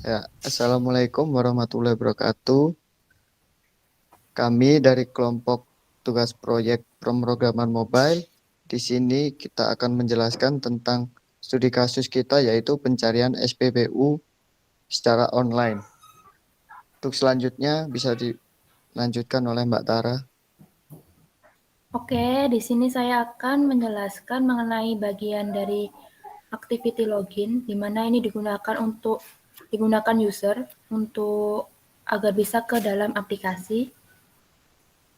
Ya, Assalamualaikum warahmatullahi wabarakatuh. Kami dari kelompok tugas proyek pemrograman mobile. Di sini kita akan menjelaskan tentang studi kasus kita yaitu pencarian SPBU secara online. Untuk selanjutnya bisa dilanjutkan oleh Mbak Tara. Oke, di sini saya akan menjelaskan mengenai bagian dari activity login, di mana ini digunakan user untuk agar bisa ke dalam aplikasi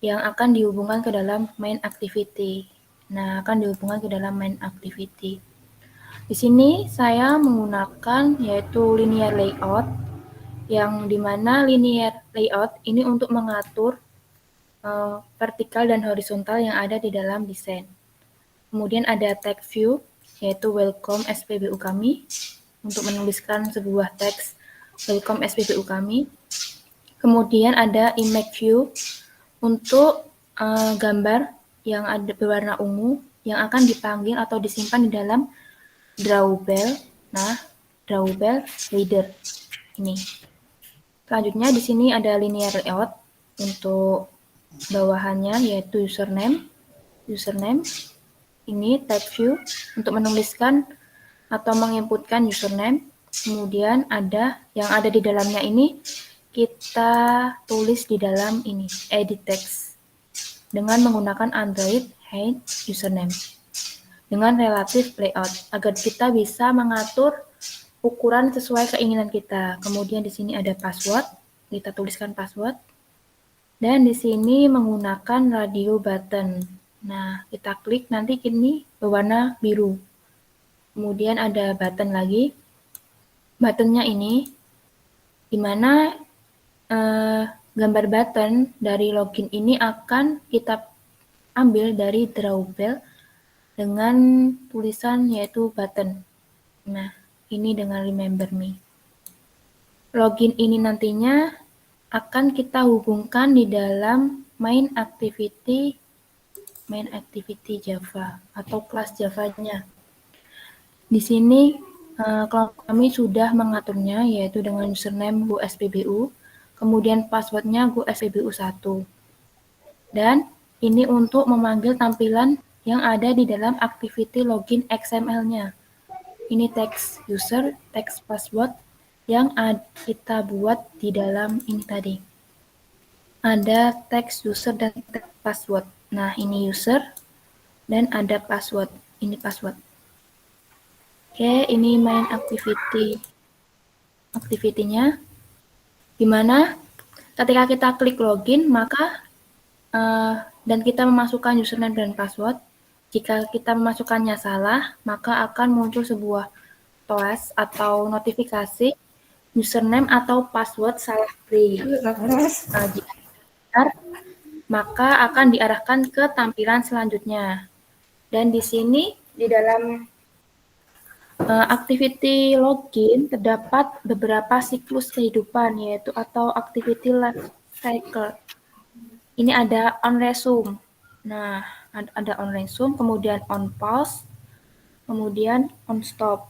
yang akan dihubungkan ke dalam main activity. Nah, akan dihubungkan ke dalam main activity. Di sini saya menggunakan yaitu linear layout, yang dimana linear layout ini untuk mengatur vertikal dan horizontal yang ada di dalam desain. Kemudian ada tag view, yaitu welcome SPBU kami, untuk menuliskan sebuah teks welcome SPBU kami. Kemudian ada image view untuk gambar yang ada berwarna ungu yang akan dipanggil atau disimpan di dalam drawbell. Nah, drawbell reader ini. Selanjutnya di sini ada linear layout untuk bawahannya yaitu username ini tab view untuk menuliskan atau menginputkan username. Kemudian ada yang ada di dalamnya ini kita tulis di dalam ini edit text dengan menggunakan Android hide username dengan relative layout agar kita bisa mengatur ukuran sesuai keinginan kita. Kemudian di sini ada password, kita tuliskan password. Dan di sini menggunakan radio button. Nah, kita klik nanti ini berwarna biru. Kemudian ada button lagi. Buttonnya ini di mana gambar button dari login ini akan kita ambil dari drawbell dengan tulisan yaitu button. Nah, ini dengan remember me. Login ini nantinya akan kita hubungkan di dalam main activity Java atau kelas Java-nya. Di sini kelompok kami sudah mengaturnya yaitu dengan username GoSPBU, kemudian passwordnya GoSPBU1. Dan ini untuk memanggil tampilan yang ada di dalam activity login XML-nya. Ini teks user, teks password yang kita buat di dalam ini tadi. Ada teks user dan teks password. Nah, ini user dan ada password. Ini password. Oke, ini main activity-nya. Dimana ketika kita klik login, maka dan kita memasukkan username dan password, jika kita memasukkannya salah, maka akan muncul sebuah toast atau notifikasi username atau password salah beri. Jika benar, maka akan diarahkan ke tampilan selanjutnya. Dan di sini di dalam activity login terdapat beberapa siklus kehidupan yaitu atau activity life cycle. Ini ada on resume. Nah, ada on resume, kemudian on pause, kemudian on stop.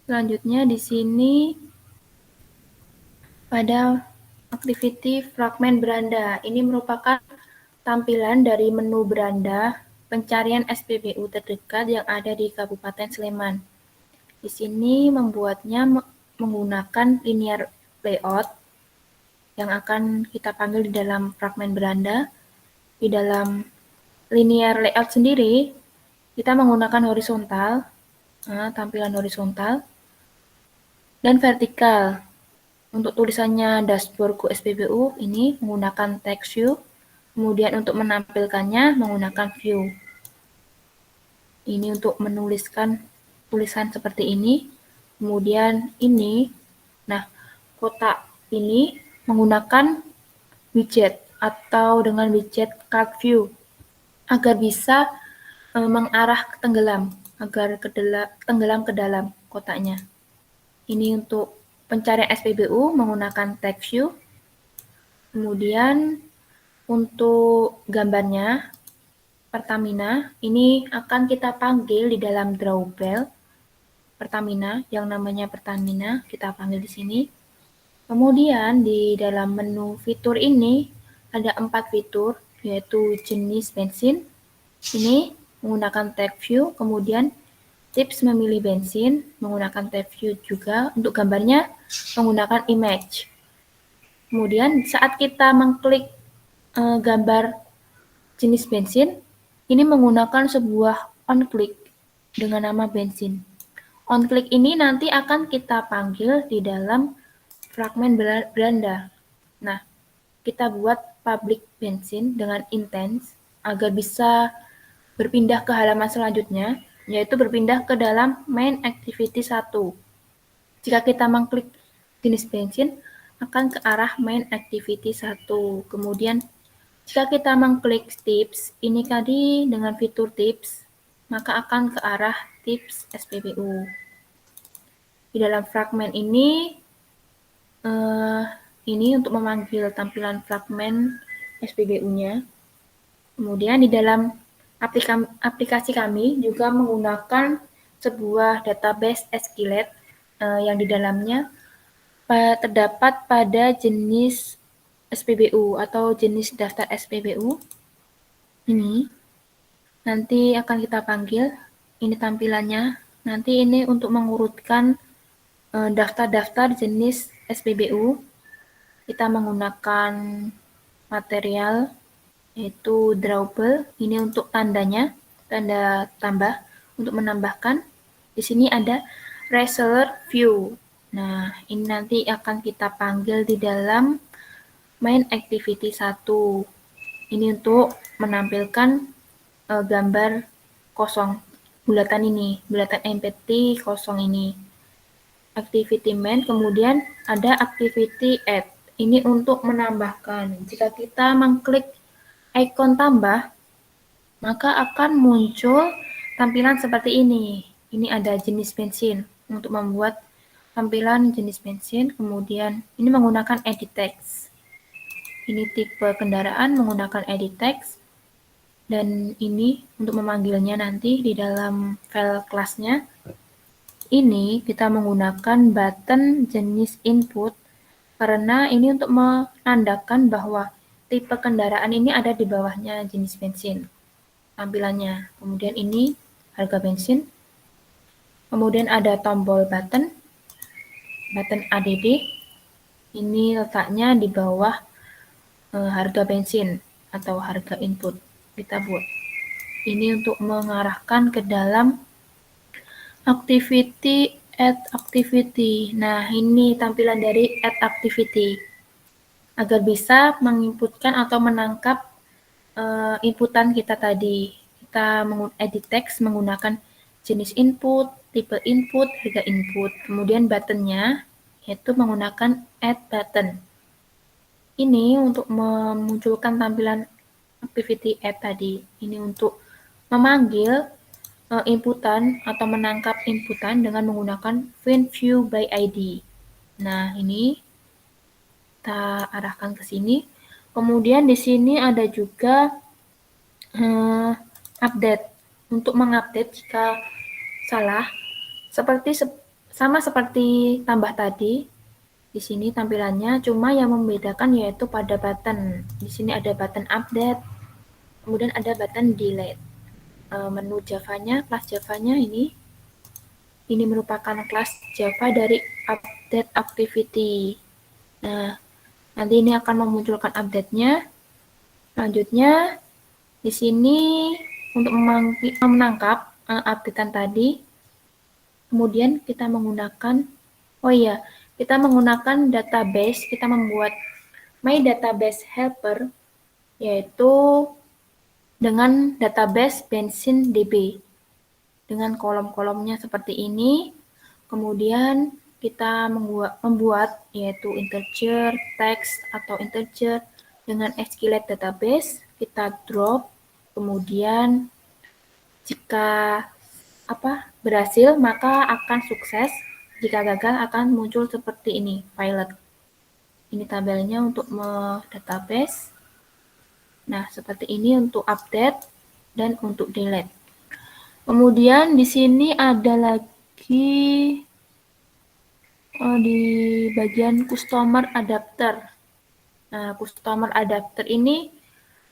Selanjutnya di sini pada activity fragment beranda. Ini merupakan tampilan dari menu beranda pencarian SPBU terdekat yang ada di Kabupaten Sleman. Di sini membuatnya menggunakan linear layout yang akan kita panggil di dalam fragmen beranda. Di dalam linear layout sendiri, kita menggunakan horizontal, tampilan horizontal, dan vertikal. Untuk tulisannya dashboard SPBU ini menggunakan text view, kemudian untuk menampilkannya menggunakan view. Ini untuk menuliskan tulisan seperti ini. Kemudian ini, nah kotak ini menggunakan widget atau dengan widget card view agar bisa mengarah ke tenggelam, agar tenggelam ke dalam kotaknya. Ini untuk pencarian SPBU menggunakan text view. Kemudian untuk gambarnya Pertamina ini akan kita panggil di dalam drawbell Pertamina, yang namanya Pertamina, kita panggil di sini. Kemudian di dalam menu fitur ini ada 4 fitur, yaitu jenis bensin, ini menggunakan tab view, kemudian tips memilih bensin menggunakan tab view juga, untuk gambarnya menggunakan image. Kemudian saat kita mengklik gambar jenis bensin, ini menggunakan sebuah on click dengan nama bensin. On click ini nanti akan kita panggil di dalam fragmen Belanda. Nah, kita buat public bensin dengan intents agar bisa berpindah ke halaman selanjutnya, yaitu berpindah ke dalam main activity 1. Jika kita mengklik jenis bensin, akan ke arah main activity 1. Kemudian, jika kita mengklik tips, ini tadi dengan fitur tips, maka akan ke arah tips SPBU. Di dalam fragmen ini untuk memanggil tampilan fragmen SPBU-nya. Kemudian di dalam aplikasi kami juga menggunakan sebuah database SQLite yang di dalamnya terdapat pada jenis SPBU atau jenis daftar SPBU. Ini nanti akan kita panggil, ini tampilannya. Nanti ini untuk mengurutkan daftar-daftar jenis SPBU. Kita menggunakan material yaitu drawable, ini untuk tandanya, tanda tambah untuk menambahkan. Di sini ada reseller view. Nah, ini nanti akan kita panggil di dalam main activity 1. Ini untuk menampilkan gambar kosong, bulatan ini, bulatan empty kosong ini. Activity main, kemudian ada activity add. Ini untuk menambahkan. Jika kita mengklik ikon tambah, maka akan muncul tampilan seperti ini. Ini ada jenis bensin untuk membuat tampilan jenis bensin, kemudian ini menggunakan edit text. Ini tipe kendaraan menggunakan edit text, dan ini untuk memanggilnya nanti di dalam file kelasnya. Ini kita menggunakan button jenis input, karena ini untuk menandakan bahwa tipe kendaraan ini ada di bawahnya jenis bensin tampilannya. Kemudian ini harga bensin. Kemudian ada tombol button ADD. Ini letaknya di bawah harga bensin atau harga input. Kita buat. Ini untuk mengarahkan ke dalam activity add activity. Nah, ini tampilan dari add activity. Agar bisa menginputkan atau menangkap inputan kita tadi. Kita edit text menggunakan jenis input, tipe input, harga input. Kemudian buttonnya yaitu menggunakan add button. Ini untuk memunculkan tampilan activity add tadi. Ini untuk memanggil inputan atau menangkap inputan dengan menggunakan find view by ID. Nah, ini kita arahkan ke sini. Kemudian di sini ada juga update, untuk mengupdate jika salah. Sama seperti tambah tadi. Di sini tampilannya, cuma yang membedakan yaitu pada button. Di sini ada button update, kemudian ada button delete. Menu Java-nya, kelas Java-nya ini merupakan kelas Java dari update activity. Nah, nanti ini akan memunculkan update-nya. Selanjutnya, di sini untuk menangkap updatean tadi, kemudian kita menggunakan, kita menggunakan database, kita membuat my database helper, yaitu dengan database bensin DB dengan kolom-kolomnya seperti ini. Kemudian kita membuat yaitu integer, text atau integer dengan SQLite database. Kita drop, kemudian jika berhasil maka akan sukses, jika gagal akan muncul seperti ini, failed. Ini tabelnya untuk database. Nah, seperti ini untuk update dan untuk delete. Kemudian di sini ada lagi di bagian customer adapter. Nah, customer adapter ini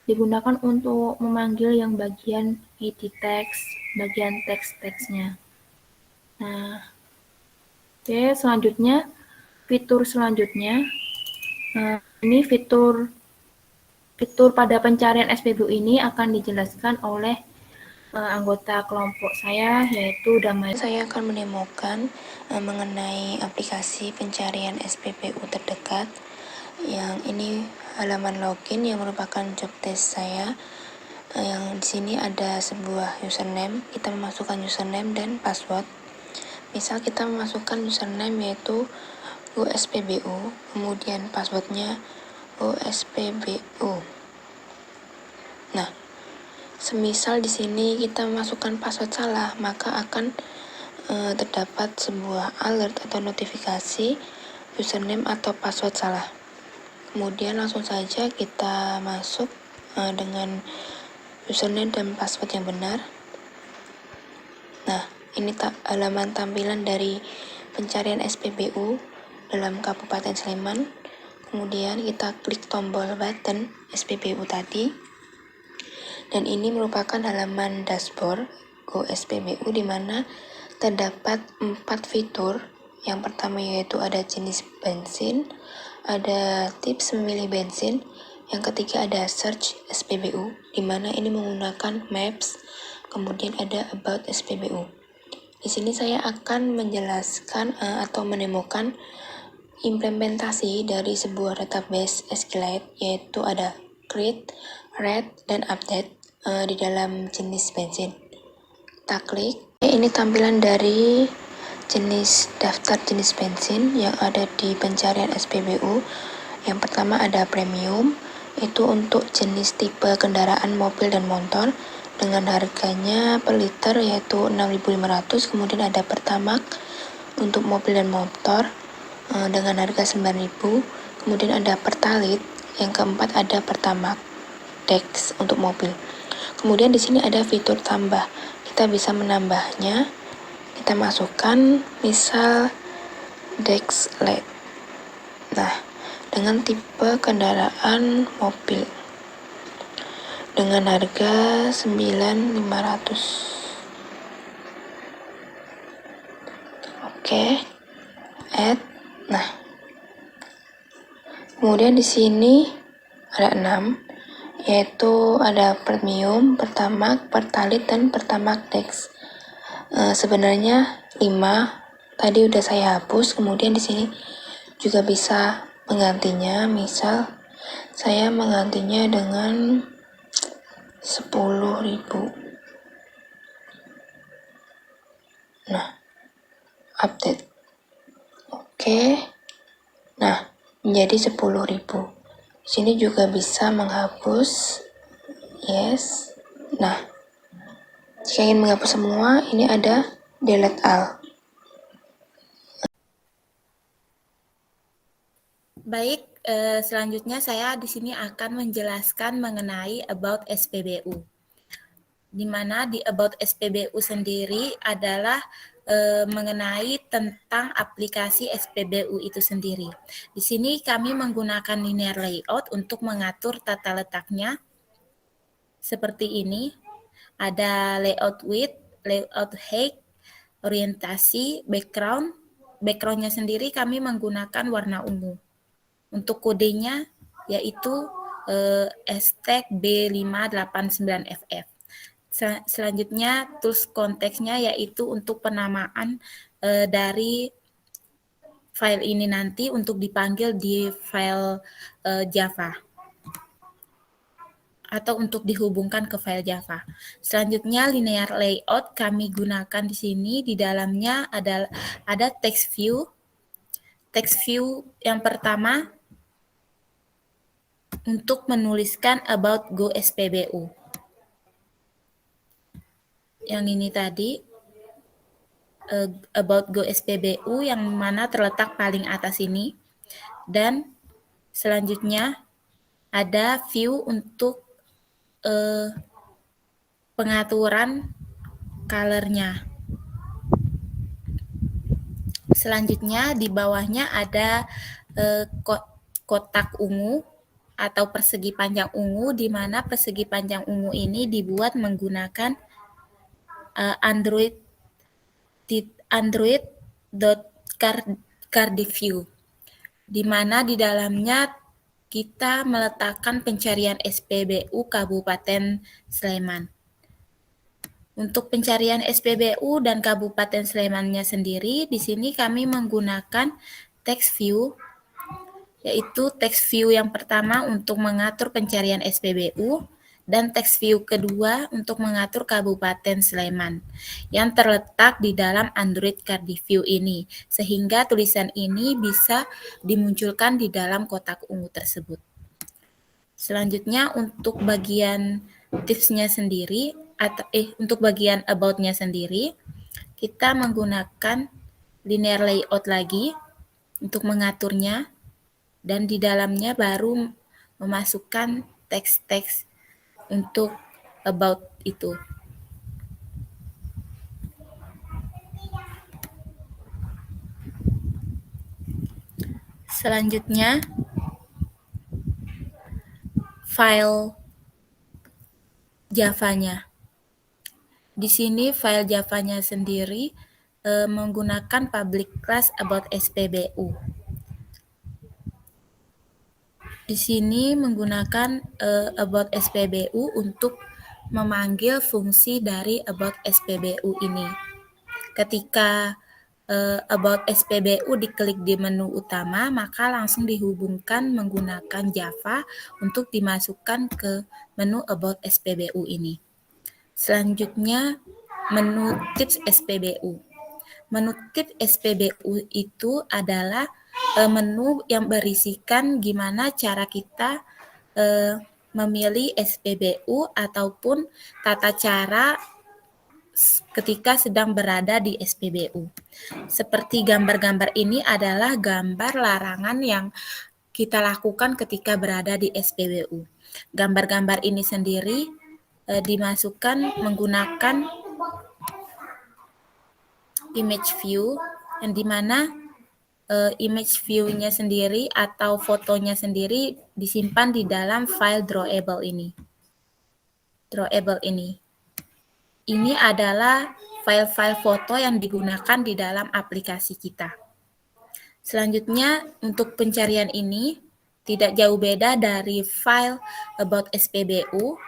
digunakan untuk memanggil yang bagian id text, bagian teks-teksnya. Nah, oke, selanjutnya fitur selanjutnya ini fitur pada pencarian SPBU ini akan dijelaskan oleh anggota kelompok saya, yaitu Damai. Saya akan menemukan mengenai aplikasi pencarian SPBU terdekat. Yang ini halaman login yang merupakan job desk saya. Yang di sini ada sebuah username. Kita memasukkan username dan password. Misal kita memasukkan username yaitu GoSPBU, kemudian passwordnya GoSPBU. Nah, semisal di sini kita memasukkan password salah, maka akan terdapat sebuah alert atau notifikasi username atau password salah. Kemudian langsung saja kita masuk dengan username dan password yang benar. Nah, ini halaman tampilan dari pencarian SPBU dalam Kabupaten Sleman. Kemudian kita klik tombol button SPBU tadi. Dan ini merupakan halaman dashboard Go SPBU di mana terdapat 4 fitur. Yang pertama yaitu ada jenis bensin, ada tips memilih bensin, yang ketiga ada search SPBU, di mana ini menggunakan maps, kemudian ada about SPBU. Di sini saya akan menjelaskan atau menemukan implementasi dari sebuah database SQLite, yaitu ada create, read, dan update di dalam jenis bensin. Kita klik. Ini tampilan dari jenis daftar jenis bensin yang ada di pencarian SPBU. Yang pertama ada premium, itu untuk jenis tipe kendaraan mobil dan motor dengan harganya per liter yaitu 6.500. Kemudian ada pertamax untuk mobil dan motor dengan harga 9.000. Kemudian ada pertalite. Yang keempat ada pertamax dex untuk mobil. Kemudian di sini ada fitur tambah. Kita bisa menambahnya. Kita masukkan misal dex LED. Nah, dengan tipe kendaraan mobil dengan harga 9.500. Oke. Add. Nah, kemudian di sini ada 6, yaitu ada premium, pertamax, pertalite, dan pertamax dex. Sebenarnya 5 tadi udah saya hapus. Kemudian di sini juga bisa menggantinya. Misal saya menggantinya dengan 10.000. Nah, update. Oke. Nah, menjadi 10.000. Sini juga bisa menghapus. Yes. Nah, jika ingin menghapus semua, ini ada delete all. Baik, selanjutnya saya di sini akan menjelaskan mengenai about SPBU. Di mana di about SPBU sendiri adalah mengenai tentang aplikasi SPBU itu sendiri. Di sini kami menggunakan linear layout untuk mengatur tata letaknya seperti ini. Ada layout width, layout height, orientasi, background. Backgroundnya sendiri kami menggunakan warna ungu. Untuk kodenya yaitu hashtag B589FF. Selanjutnya tools konteksnya yaitu untuk penamaan dari file ini nanti untuk dipanggil di file Java atau untuk dihubungkan ke file Java. Selanjutnya linear layout kami gunakan di sini. Di dalamnya ada text view. Text view yang pertama untuk menuliskan about Go SPBU. Yang ini tadi about Go SPBU yang mana terletak paling atas ini. Dan selanjutnya ada view untuk pengaturan color-nya. Selanjutnya di bawahnya ada kotak ungu atau persegi panjang ungu, di mana persegi panjang ungu ini dibuat menggunakan Android.Cardiview, di mana di dalamnya kita meletakkan pencarian SPBU Kabupaten Sleman. Untuk pencarian SPBU dan Kabupaten Slemannya sendiri, di sini kami menggunakan text view, yaitu text view yang pertama untuk mengatur pencarian SPBU, dan text view kedua untuk mengatur Kabupaten Sleman, yang terletak di dalam Android Cardiview ini, sehingga tulisan ini bisa dimunculkan di dalam kotak ungu tersebut. Selanjutnya untuk bagian tipsnya sendiri, untuk bagian about-nya sendiri, kita menggunakan linear layout lagi untuk mengaturnya, dan di dalamnya baru memasukkan teks-teks untuk about itu. Selanjutnya, file Java-nya. Di sini file Java-nya sendiri menggunakan public class about SPBU. Di sini menggunakan about SPBU untuk memanggil fungsi dari about SPBU ini. Ketika about SPBU diklik di menu utama, maka langsung dihubungkan menggunakan Java untuk dimasukkan ke menu about SPBU ini. Selanjutnya, menu tips SPBU. Menu tips SPBU itu adalah menu yang berisikan gimana cara kita memilih SPBU ataupun tata cara ketika sedang berada di SPBU. Seperti gambar-gambar ini adalah gambar larangan yang kita lakukan ketika berada di SPBU. Gambar-gambar ini sendiri dimasukkan menggunakan image view, yang dimana image view-nya sendiri atau fotonya sendiri disimpan di dalam file drawable ini. Ini adalah file-file foto yang digunakan di dalam aplikasi kita. Selanjutnya, untuk pencarian ini tidak jauh beda dari file about SPBU.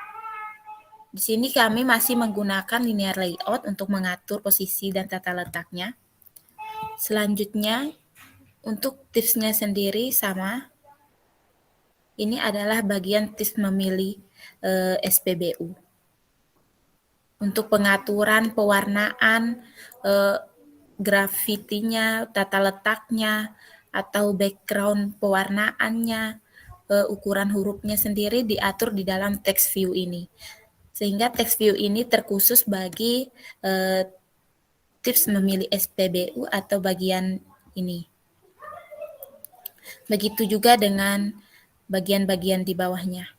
Di sini kami masih menggunakan linear layout untuk mengatur posisi dan tata letaknya. Selanjutnya, untuk tipsnya sendiri sama. Ini adalah bagian tips memilih SPBU. Untuk pengaturan pewarnaan, grafitinya, tata letaknya, atau background pewarnaannya, ukuran hurufnya sendiri diatur di dalam text view ini. Sehingga text view ini terkhusus bagi tips memilih SPBU atau bagian ini. Begitu juga dengan bagian-bagian di bawahnya.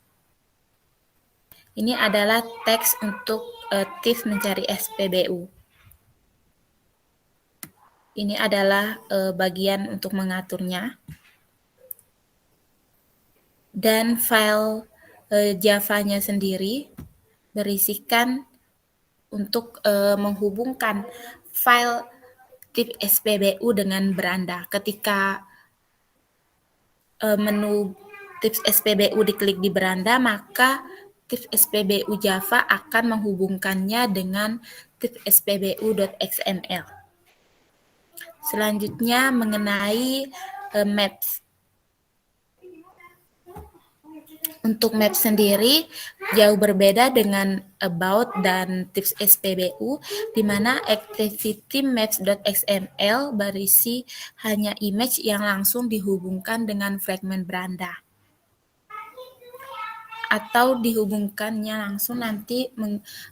Ini adalah teks untuk tips mencari SPBU. Ini adalah bagian untuk mengaturnya. Dan file Java-nya sendiri berisikan untuk menghubungkan file tips SPBU dengan beranda. Ketika menu tips SPBU diklik di beranda, maka tips SPBU Java akan menghubungkannya dengan tips SPBU.xml. Selanjutnya mengenai maps. Untuk maps sendiri jauh berbeda dengan about dan tips SPBU, di mana activity maps.xml berisi hanya image yang langsung dihubungkan dengan fragmen beranda, atau dihubungkannya langsung nanti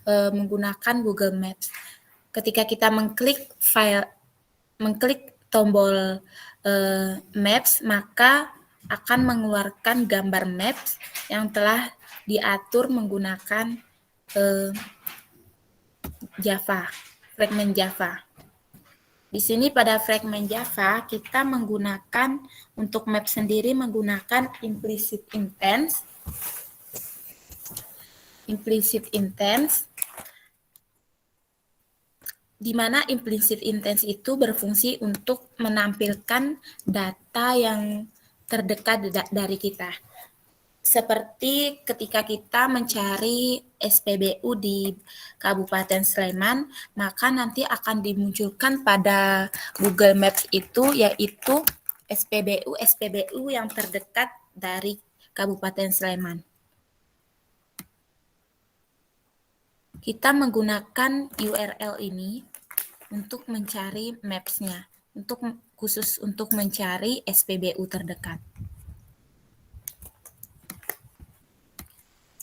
menggunakan Google Maps. Ketika kita mengklik tombol Maps, maka akan mengeluarkan gambar maps yang telah diatur menggunakan Java, fragmen Java. Di sini pada fragmen Java, kita menggunakan untuk map sendiri menggunakan implicit intense. Di mana implicit intense itu berfungsi untuk menampilkan data yang terdekat dari kita. Seperti ketika kita mencari SPBU di Kabupaten Sleman, maka nanti akan dimunculkan pada Google Maps itu yaitu SPBU yang terdekat dari Kabupaten Sleman. Kita menggunakan URL ini untuk mencari maps-nya, khusus untuk mencari SPBU terdekat.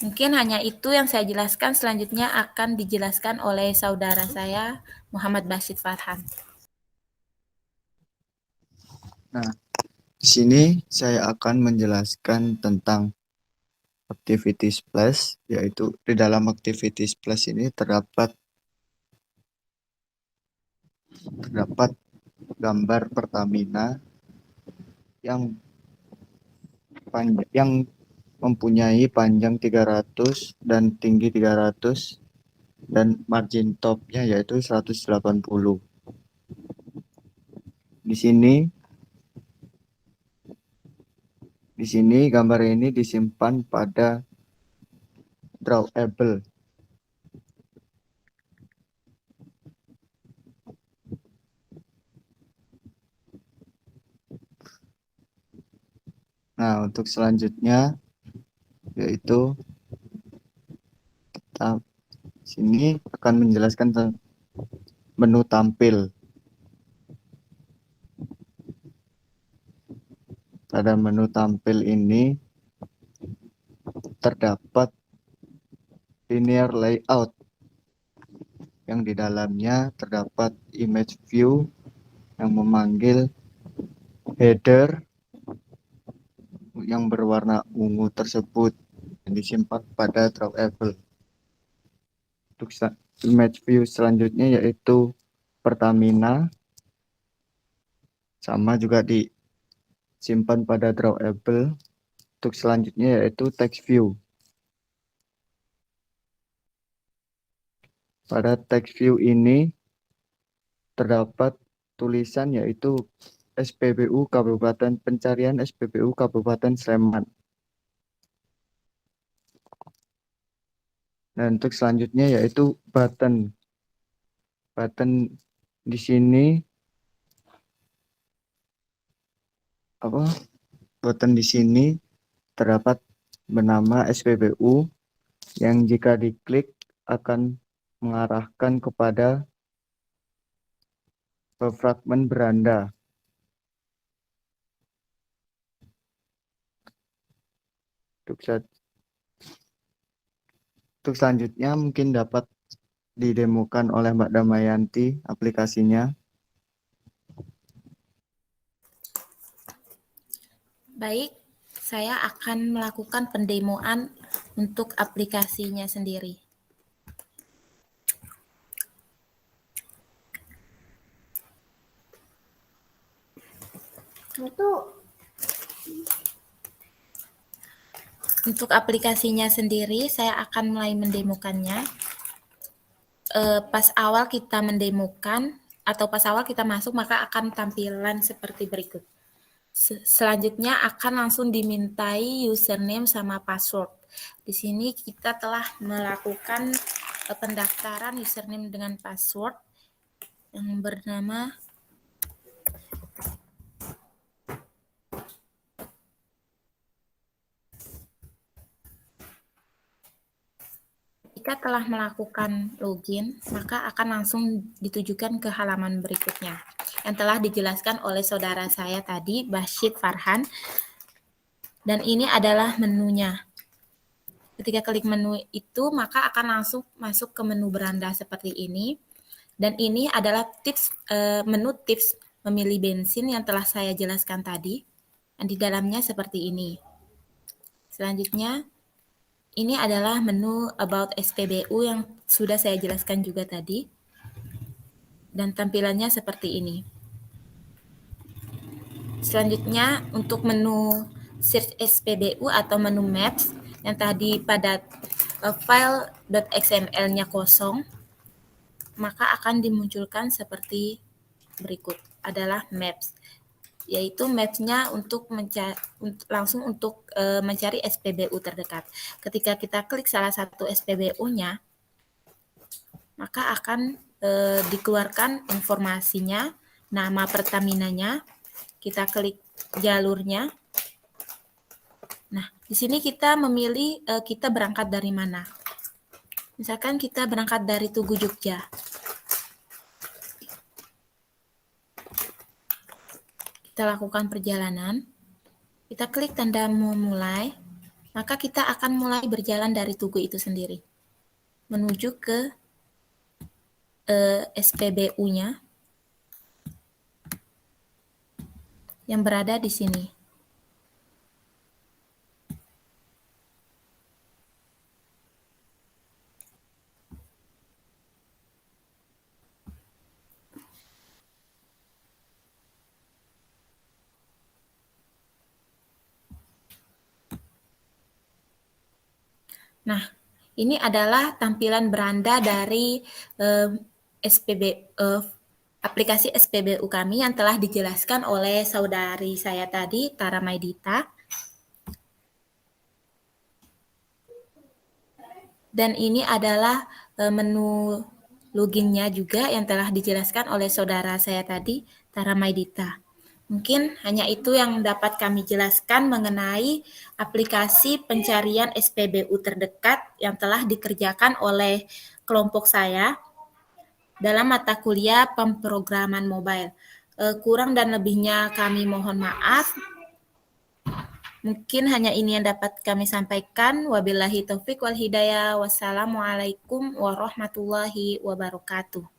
Mungkin hanya itu yang saya jelaskan, selanjutnya akan dijelaskan oleh saudara saya, Muhammad Basit Farhan. Nah, di sini saya akan menjelaskan tentang Activities Plus, yaitu di dalam Activities Plus ini terdapat gambar Pertamina yang mempunyai panjang 300 dan tinggi 300 dan margin topnya yaitu 180. Di sini gambar ini disimpan pada drawable. Nah, untuk selanjutnya yaitu kita sini akan menjelaskan tentang menu tampil. Pada menu tampil ini terdapat linear layout yang di dalamnya terdapat image view yang memanggil header yang berwarna ungu tersebut yang disimpan pada drawable. Untuk image view selanjutnya yaitu Pertamina, sama juga disimpan pada drawable. Untuk selanjutnya yaitu text view. Pada text view ini terdapat tulisan yaitu SPBU Kabupaten Pencarian SPBU Kabupaten Sleman. Dan untuk selanjutnya yaitu button. Button di sini button di sini terdapat bernama SPBU yang jika diklik akan mengarahkan kepada fragmen beranda. Untuk selanjutnya mungkin dapat didemokan oleh Mbak Damayanti aplikasinya. Baik, saya akan melakukan pendemoan untuk aplikasinya sendiri. Untuk aplikasinya sendiri, saya akan mulai mendemokannya. Pas awal kita mendemokan, atau pas awal kita masuk, maka akan tampilan seperti berikut. Selanjutnya akan langsung dimintai username sama password. Di sini kita telah melakukan pendaftaran username dengan password yang bernama Jika telah melakukan login, maka akan langsung ditujukan ke halaman berikutnya yang telah dijelaskan oleh saudara saya tadi, Basit Farhan. Dan ini adalah menunya. Ketika klik menu itu, maka akan langsung masuk ke menu beranda seperti ini. Dan ini adalah menu tips memilih bensin yang telah saya jelaskan tadi. Dan di dalamnya seperti ini. Selanjutnya, ini adalah menu About SPBU yang sudah saya jelaskan juga tadi. Dan tampilannya seperti ini. Selanjutnya untuk menu search SPBU atau menu maps yang tadi pada file.xml-nya kosong, maka akan dimunculkan seperti berikut, adalah maps, yaitu maps-nya untuk langsung untuk mencari SPBU terdekat. Ketika kita klik salah satu SPBU-nya, maka akan dikeluarkan informasinya, nama Pertamina-nya, kita klik jalurnya. Nah, di sini kita memilih kita berangkat dari mana. Misalkan kita berangkat dari Tugu Jogja. Kita lakukan perjalanan. Kita klik tanda memulai, maka kita akan mulai berjalan dari Tugu itu sendiri menuju ke SPBU-nya yang berada di sini. Nah, ini adalah tampilan beranda dari aplikasi SPBU kami yang telah dijelaskan oleh saudari saya tadi, Tara Maidita. Dan ini adalah menu loginnya juga yang telah dijelaskan oleh saudara saya tadi, Tara Maidita. Mungkin hanya itu yang dapat kami jelaskan mengenai aplikasi pencarian SPBU terdekat yang telah dikerjakan oleh kelompok saya dalam mata kuliah pemrograman mobile. Kurang dan lebihnya kami mohon maaf. Mungkin hanya ini yang dapat kami sampaikan. Wabillahi taufik wal hidayah. Wassalamualaikum warahmatullahi wabarakatuh.